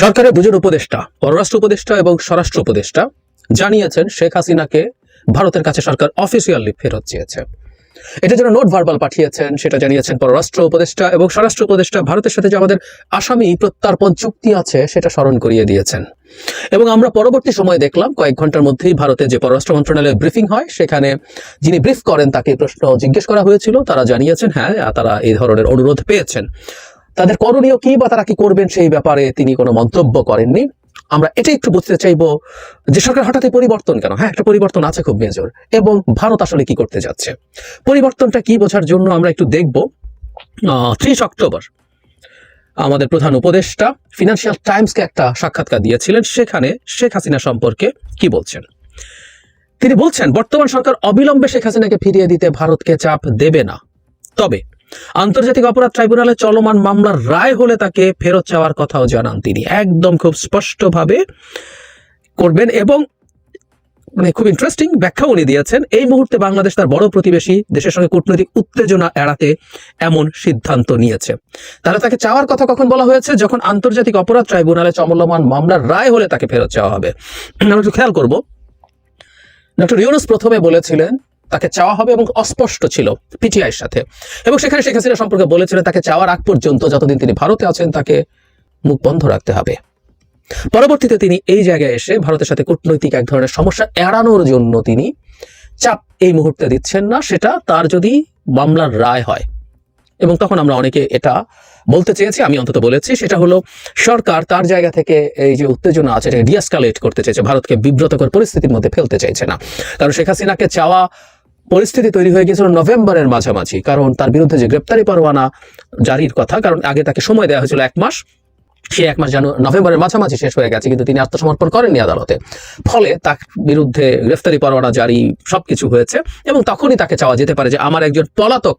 সরকারের দুজন উপদেষ্টা, পররাষ্ট্র উপদেষ্টা এবং স্বরাষ্ট্র উপদেষ্টা জানিয়েছেন শেখ হাসিনাকে ভারতের কাছে সরকার অফিসিয়ালি ফেরত চেয়েছে। এটার জন্য নোট ভার্বাল পাঠিয়েছেন, সেটা জানিয়েছেন পররাষ্ট্র উপদেষ্টা এবং স্বরাষ্ট্র উপদেষ্টা। ভারতের সাথে যে আমাদের আসামি প্রত্যার্পণ চুক্তি আছে সেটা স্মরণ করিয়ে দিয়েছেন। এবং আমরা পরবর্তী সময়ে দেখলাম কয়েক ঘন্টার মধ্যেই ভারতে যে পররাষ্ট্র মন্ত্রণালয়ের ব্রিফিং হয়, সেখানে যিনি ব্রিফ করেন তাকে প্রশ্ন জিজ্ঞেস করা হয়েছিল। তারা জানিয়েছেন হ্যাঁ, তারা এই ধরনের অনুরোধ পেয়েছেন। তাদের করণীয় কি বা তারা কি করবেন সেই ব্যাপারে তিনি কোনো মন্তব্য করেননি। আমরা এটা একটু বুঝতে চাইবো যে সরকার হঠাৎ পরিবর্তন কেন? হ্যাঁ, একটা পরিবর্তন আছে খুব মেজর, এবং ভারত আসলে কি করতে যাচ্ছে, পরিবর্তনটা কি বোঝার জন্য আমরা একটু দেখব 30 অক্টোবর আমাদের প্রধান উপদেষ্টা ফিনান্সিয়াল টাইমসকে একটা সাক্ষাৎকার দিয়েছিলেন। সেখানে শেখ হাসিনা সম্পর্কে কি বলছেন? তিনি বলছেন বর্তমান সরকার অবিলম্বে শেখ হাসিনাকে ফিরিয়ে দিতে ভারতকে চাপ দেবে না, তবে আন্তর্জাতিক অপরাধ ট্রাইব্যুনালে চলমান মামলার রায় হলে তাকে ফেরত চাওয়ার কথাও জানান তিনি। একদম খুব স্পষ্টভাবে করবেন, এবং খুব ইন্টারেস্টিং ব্যাখ্যা উনি দিয়েছেন। এই মুহূর্তে বাংলাদেশ তার বড় প্রতিবেশী দেশের সঙ্গে কূটনৈতিক উত্তেজনা এড়াতে এমন সিদ্ধান্ত নিয়েছে। তাহলে তাকে চাওয়ার কথা কখন বলা হয়েছে? যখন আন্তর্জাতিক অপরাধ ট্রাইব্যুনালে চলমান মামলার রায় হলে তাকে ফেরত চাওয়া হবে। আমরা একটু খেয়াল করবো, ডক্টর ইউনূস প্রথমে বলেছিলেন তাকে চাওয়া হবে, এবং অস্পষ্ট ছিল পিটিআইয়ের সাথে, এবং সেখানে শেখ হাসিনা সম্পর্কে বলেছিলেন তাকে চাওয়ার আগ পর্যন্ত যতদিন তিনি ভারতে আছেন তাকে মুখ বন্ধ রাখতে হবে। পরবর্তীতে তিনি এই জায়গায় এসে ভারতের সাথে কূটনৈতিক এক ধরনের সমস্যা এড়ানোর জন্য তিনি চাপ এই মুহূর্তে দিচ্ছেন না, সেটা তার যদি মামলার রায় হয়। এবং তখন আমরা অনেকে এটা বলতে চেয়েছি, আমি অন্তত বলেছি, সেটা হলো সরকার তার জায়গা থেকে এই যে উত্তেজনা আছে এটাকে ডিএসকালেট করতে চাইছে, ভারতকে বিব্রতকর পরিস্থিতির মধ্যে ফেলতে চাইছে না। কারণ শেখ হাসিনাকে চাওয়া পরিস্থিতি তৈরি হয়ে গিয়েছিল নভেম্বরের মাঝামাঝি, কারণ তার বিরুদ্ধে যে গ্রেপ্তারি পরোয়ানা জারির কথা, কারণ আগে তাকে সময় দেওয়া হয়েছিল 1 মাস, সে 1 মাস নভেম্বরের মাঝামাঝি শেষ হয়ে গেছে, কিন্তু তিনি আত্মসমর্পণ করেননি আদালতে। ফলে তার বিরুদ্ধে গ্রেফতারি পরোয়ানা জারি সবকিছু হয়েছে, এবং তখনই তাকে চাওয়া যেতে পারে যে আমার একজন পলাতক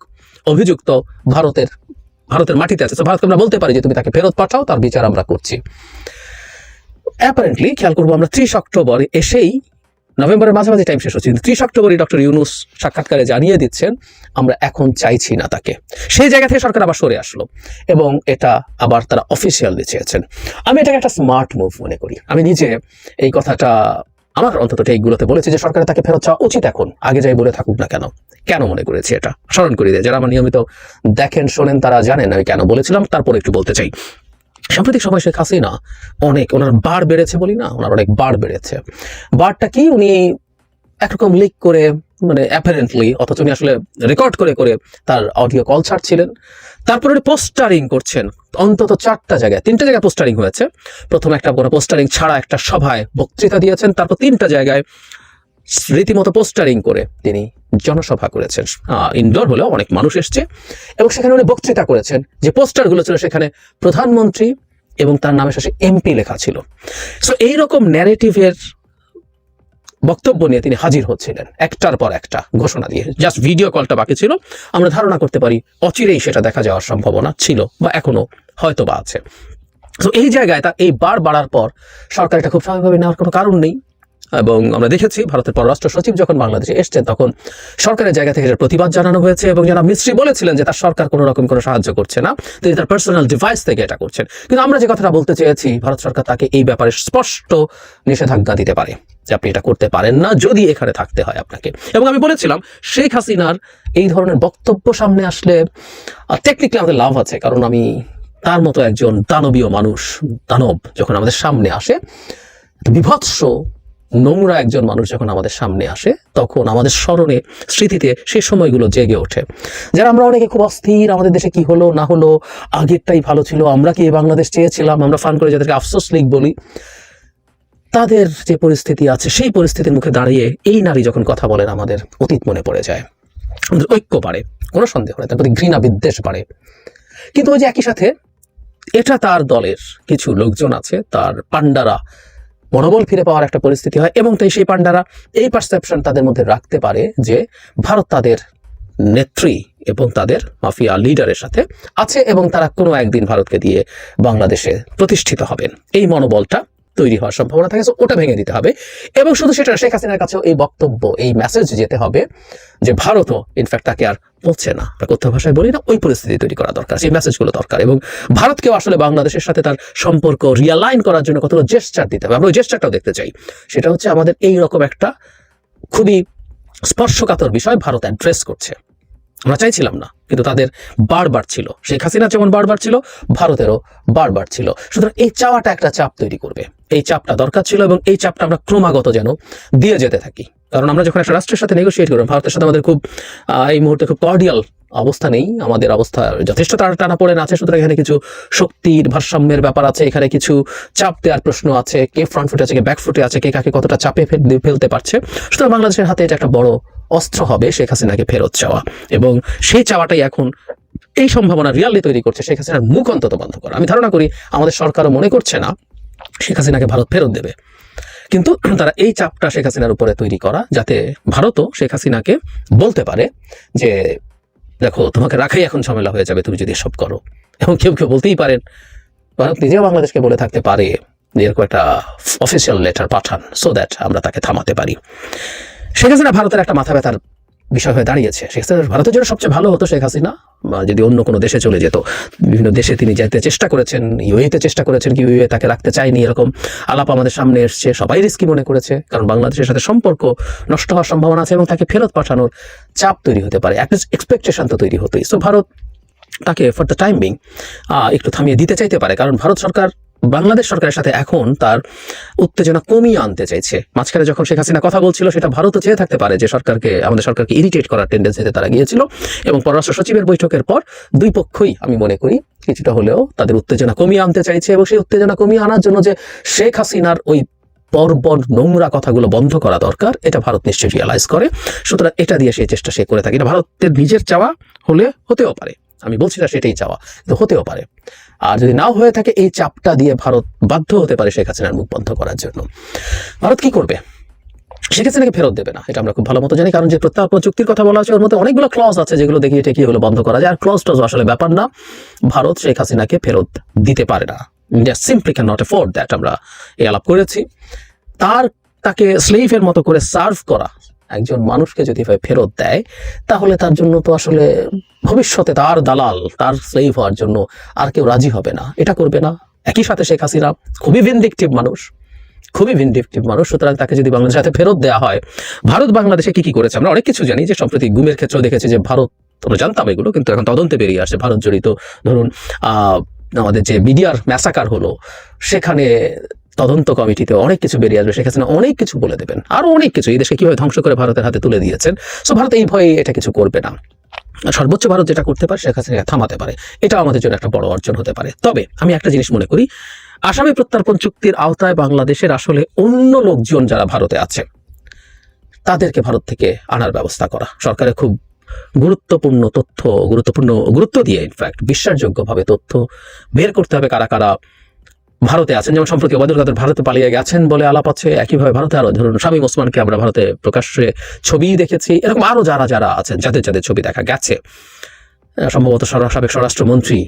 অভিযুক্ত ভারতের মাটিতে আছে, তো ভারতকে আমরা বলতে পারি যে তুমি তাকে ফেরত পাঠাও, তার বিচার আমরা করছি। অ্যাপারেন্টলি খেয়াল করবো আমরা 30 অক্টোবর এসেই, নভেম্বরের মাঝামাঝি টাইম শেষ হচ্ছে, কিন্তু 30 অক্টোবরই ডক্টর ইউনূস সাক্ষাৎকারে জানিয়ে দিচ্ছেন আমরা এখন চাইছি না তাকে। সেই জায়গা থেকে সরকার আবার সরে আসলো, এবং এটা আবার তারা অফিসিয়ালি চেয়েছেন। আমি এটাকে একটা স্মার্ট মুভ মনে করি। আমি নিজে এই কথাটা আমার অন্তত এইগুলোতে বলেছি যে সরকারের তাকে ফেরত চাওয়া উচিত এখন, আগে যাই বলে থাকুক না কেন। কেন মনে করেছি এটা স্মরণ করিয়ে দেয়, যারা আমার নিয়মিত দেখেন শোনেন তারা জানেন আমি কেন বলেছিলাম। তারপর একটু বলতে চাই, সাম্প্রতিক সময় শেখ হাসিনা ওনার বার বেড়েছে, বলি না, ওনার অনেক বার বেড়েছে। বারটা কি, উনি একরকম লিক করে, অ্যাপারেন্টলি, অথচ উনি আসলে রেকর্ড করে করে তার অডিও কল ছাড়ছিলেন। তারপর উনি পোস্টারিং করছেন অন্তত 4টা জায়গায়, 3টে জায়গায় পোস্টারিং হয়েছে। প্রথমে একটা বড় পোস্টারিং ছাড়া একটা সভায় বক্তৃতা দিয়েছেন, তারপর 3টা জায়গায় রীতিমতো পোস্টারিং করে তিনি জনসভা করেছেন। ইনডোর হলেও অনেক মানুষ এসছে, এবং সেখানে উনি বক্তৃতা করেছেন। যে পোস্টারগুলো ছিল সেখানে প্রধানমন্ত্রী এবং তার নামের শেষে এমপি লেখা ছিল। সো এইরকম ন্যারেটিভের বক্তব্য নিয়ে তিনি হাজির হচ্ছিলেন একটার পর একটা ঘোষণা দিয়ে। জাস্ট ভিডিও কলটা বাকি ছিল। আমরা ধারণা করতে পারি অচিরেই সেটা দেখা যাওয়ার সম্ভাবনা ছিল, বা এখনো হয়তো বা আছে। তো এই জায়গায় তা এই বার বাড়ার পর সরকার এটা খুব স্বাভাবিকভাবে নেওয়ার কোনো কারণ নেই। এবং আমরা দেখেছি ভারতের পররাষ্ট্র সচিব যখন বাংলাদেশে এসছেন তখন সরকারের জায়গা থেকে প্রতিবাদ জানানো হয়েছে, এবং যারা মিস্ত্রি বলেছিলেন যে তার সরকার কোনো রকম কোনো সাহায্য করছে না, তিনি তার পার্সোনাল ডিভাইস থেকে এটা করছেন। কিন্তু আমরা যে কথাটা বলতে চেয়েছি, ভারত সরকার তাকে এই ব্যাপারে স্পষ্ট নিষেধাজ্ঞা দিতে পারে যে আপনি এটা করতে পারেন না যদি এখানে থাকতে হয় আপনাকে। এবং আমি বলেছিলাম শেখ হাসিনার এই ধরনের বক্তব্য সামনে আসলে টেকনিক্যালি আমাদের লাভ আছে, কারণ আমি তার মতো একজন দানবীয় মানুষ, দানব যখন আমাদের সামনে আসে, বিভৎস নোংরা একজন মানুষ যখন আমাদের সামনে আসে, তখন আমাদের স্মরণে স্মৃতিতে সেই সময়গুলো জেগে ওঠে। যারা আমরা অনেকে খুব অস্থির, আমাদের দেশে কি হলো না হলো, আগেরটাই ভালো ছিল, আমরা কি এই বাংলাদেশ চেয়েছিলাম, আমরা ফান করে যাদেরকে আফসোস লিগ বলি, তাদের যে পরিস্থিতি আছে সেই পরিস্থিতির মুখে দাঁড়িয়ে এই নারী যখন কথা বলেন আমাদের অতীত মনে পড়ে যায়, আমাদের ঐক্য বাড়ে, কোনো সন্দেহ নেই, তার প্রতি ঘৃণা বিদ্বেষ বাড়ে। কিন্তু ওই যে একই সাথে এটা তার দলের কিছু লোকজন আছে, তার পান্ডারা মনোবল ফিরে পাওয়ার একটা পরিস্থিতি হয়, এবং তাই সেই পান্ডারা এই পারসেপশন তাদের মধ্যে রাখতে পারে যে ভারত তাদের নেত্রী এবং তাদের মাফিয়া লিডারের সাথে আছে, এবং তারা কোনো একদিন ভারতকে দিয়ে বাংলাদেশে প্রতিষ্ঠিত হবেন। এই মনোবলটা তৈরি হওয়ার সম্ভাবনা থাকে, সো ওটা ভেঙে দিতে হবে। এবং শুধু সেটা শেখ হাসিনার কাছেও এই বক্তব্য, এই মেসেজ যেতে হবে যে ভারতও ইনফ্যাক্ট তাকে আর বলছে না, কথা ভাষায় বলি না, ওই পরিস্থিতি তৈরি করা দরকার, সেই মেসেজগুলো দরকার। এবং ভারতকেও আসলে বাংলাদেশের সাথে তার সম্পর্ক রিয়ালাইন করার জন্য কতগুলো জেস্টার দিতে হবে। আমরা ওই জেস্টারটাও দেখতে চাই। সেটা হচ্ছে আমাদের এইরকম একটা খুবই স্পর্শকাতর বিষয় ভারত অ্যাড্রেস করছে। আমরা চাইছিলাম না, কিন্তু তাদের বারবার ছিল। শেখ হাসিনা যেমন বারবার ছিল, ভারতেরও বারবার ছিল। সুতরাং এই চাওয়াটা একটা চাপ তৈরি করবে, এই চাপটা দরকার ছিল, এবং এই চাপটা আমরা ক্রমাগত যেন দিয়ে যেতে থাকি। কারণ আমরা যখন একটা রাষ্ট্রের সাথে নেগোশিয়েট করব, ভারতের সাথে আমাদের খুব এই মুহূর্তে খুব কর্ডিয়াল অবস্থা নেই, আমাদের অবস্থা যথেষ্ট টানা পড়ে আছে। সুতরাং এখানে কিছু শক্তির ভারসাম্যের ব্যাপার আছে, এখানে কিছু চাপ দেওয়ার প্রশ্ন আছে, কে ফ্রন্ট ফুটে আছে, কে ব্যাক ফুটে আছে, কে কাকে কতটা চাপে ফেলতে পারছে। সুতরাং বাংলাদেশের হাতে এটা একটা বড় অস্ত্র হবে শেখ হাসিনাকে ফেরত চাওয়া, এবং সেই চাওয়াটাই এখন এই সম্ভাবনা রিয়ালি তৈরি করছে শেখ হাসিনার মুখ অন্তত বন্ধ করা। আমি ধারণা করি আমাদের সরকারও মনে করছে না শেখ হাসিনাকে ভারত ফেরত দেবে, কিন্তু তারা এই চাপটা শেখ হাসিনার উপরে তৈরি করা, যাতে ভারতও শেখ হাসিনাকে বলতে পারে যে দেখো, তোমাকে রাখাই এখন ঝামেলা হয়ে যাবে তুমি যদি এসব করো। এবং কেউ কেউ বলতেই পারেন, ভারত নিজেও বাংলাদেশকে বলে থাকতে পারে যে এরকম একটা অফিসিয়াল লেটার পাঠান, সো দ্যাট আমরা তাকে থামাতে পারি। শেখ হাসিনা ভারতের একটা মাথা ব্যথার বিষয় হয়ে দাঁড়িয়েছে। শেখ হাসিনা ভারতের জন্য সবচেয়ে ভালো হতো শেখ হাসিনা যদি অন্য কোনো দেশে চলে যেত। বিভিন্ন দেশে তিনি যেতে চেষ্টা করেছেন, ইউএইতে চেষ্টা করেছেন, কি ইউএই তাকে রাখতে চায়নি, এরকম আলাপ আমাদের সামনে এসছে। সবাই রিস্কি মনে করেছে, কারণ বাংলাদেশের সাথে সম্পর্ক নষ্ট হওয়ার সম্ভাবনা আছে এবং তাকে ফেরত পাঠানোর চাপ তৈরি হতে পারে, একটা এক্সপেকটেশন তো তৈরি হতোই। সো ভারত তাকে ফর দ্য টাইম বিং একটু থামিয়ে দিতে চাইতে পারে, কারণ ভারত সরকার বাংলাদেশ সরকারের সাথে এখন তার উত্তেজনা কমিয়ে আনতে চাইছে। মাঝখানে যখন শেখ হাসিনা কথা বলছিল, সেটা ভারতও চেয়ে থাকতে পারে যে আমাদের সরকারকে ইরিটেট করার টেন্ডেন্সিতে তারা গিয়েছিল। এবং পররাষ্ট্র সচিবের বৈঠকের পর দুই পক্ষই আমি মনে করি কিছুটা হলেও তাদের উত্তেজনা কমিয়ে আনতে চাইছে, এবং সেই উত্তেজনা কমিয়ে আনার জন্য যে শেখ হাসিনার ওই বর্বর নোংরা কথাগুলো বন্ধ করা দরকার, এটা ভারত নিশ্চয়ই রিয়ালাইজ করে। সুতরাং এটা দিয়ে সেই চেষ্টা সে করে থাকে। এটা ভারতের নিজের চাওয়া হলে হতেও পারে, আমি বলছি না সেটাই চাওয়া, কিন্তু হতেও পারে। আর যদি নাও হয়ে থাকে, এই চাপটা দিয়ে ভারত বাধ্য হতে পারে শেখ হাসিনার মুখ বন্ধ করার জন্য। ভারত কি করবে? শেখ হাসিনাকে ফেরত দেবে না, এটা আমরা খুব ভালো মতো জানি। কারণ যে প্রত্যার্পণ চুক্তির কথা বলা হচ্ছে, ওর মধ্যে অনেকগুলো ক্লজ আছে যেগুলো দেখিয়ে টেকিয়ে হলো বন্ধ করা যায়। আর ক্লজ টজ আসলে ব্যাপার না, ভারত শেখ হাসিনাকে ফেরত দিতে পারে না। India simply can not afford that. আমরা এই আলাপ করেছি। তাকে স্লেভের মতো করে সার্ভ করা একজন মানুষকে যদি ফেরত দেয়, তাহলে তার জন্য তো আসলে ভবিষ্যতে তার দালাল, তার স্লেভ হওয়ার জন্য আর কেউ রাজি হবে না, এটা করবে না। একই সাথে শেখ হাসিনা খুবই ভিনডিকটিভ মানুষ। সুতরাং তাকে যদি বাংলাদেশের সাথে ফেরত দেওয়া হয়, ভারত বাংলাদেশে কি করেছে আমরা অনেক কিছু জানি। যে সম্প্রতি গুমের ক্ষেত্রেও দেখেছি যে ভারত, আমরা জানতাম এগুলো, কিন্তু এখন তদন্তে বেরিয়ে আসে ভারত জড়িত। ধরুন আমাদের যে বিডিআর ম্যাসাকার হলো, সেখানে তদন্ত কমিটিতে অনেক কিছু বেরিয়ে আসবে। শেখ হাসিনা অনেক কিছু বলে দেবেন, আরো অনেক কিছু, এই দেশকে কিভাবে ধ্বংস করে ভারতের হাতে তুলে দিয়েছেন। সো ভারত এই ভয়ে এটা কিছু করবে না। সর্বোচ্চ ভারত যেটা করতে পারে, শেখ হাসিনাকে থামাতে পারে। এটা আমাদের জন্য একটা বড় অর্জন হতে পারে। তবে আমি একটা জিনিস মনে করি, আসামি প্রত্যার্পণ চুক্তির আওতায় বাংলাদেশের আসলে অন্য লোকজন যারা ভারতে আছে, তাদেরকে ভারত থেকে আনার ব্যবস্থা করা সরকারের খুব গুরুত্ব দিয়ে ইনফ্যাক্ট বিশ্বাসযোগ্যভাবে তথ্য বের করতে হবে কারা কারা ভারতে আছেন। যেমন সম্প্রতি ওবায়দুল কাদের ভারতে পালিয়ে গেছেন বলে আলাপ আছে। একইভাবে ভারতে আরো ধরুন শামীম ওসমানকে আমরা ভারতে প্রকাশ্যে ছবি দেখেছি। এরকম আরো যারা আছেন, যাদের ছবি দেখা গেছে, সম্ভবত সাবেক স্বরাষ্ট্রমন্ত্রী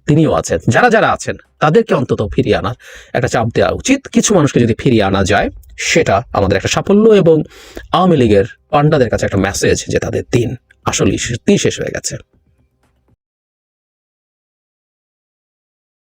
তিনিও আছেন, যারা আছেন তাদেরকে অন্তত ফিরিয়ে আনার একটা চাপ দেওয়া উচিত। কিছু মানুষকে যদি ফিরিয়ে আনা যায়, সেটা আমাদের একটা সাফল্য, এবং আওয়ামী লীগের পান্ডাদের কাছে একটা মেসেজ যে তাদের দিন আসলেই শেষ হয়ে গেছে।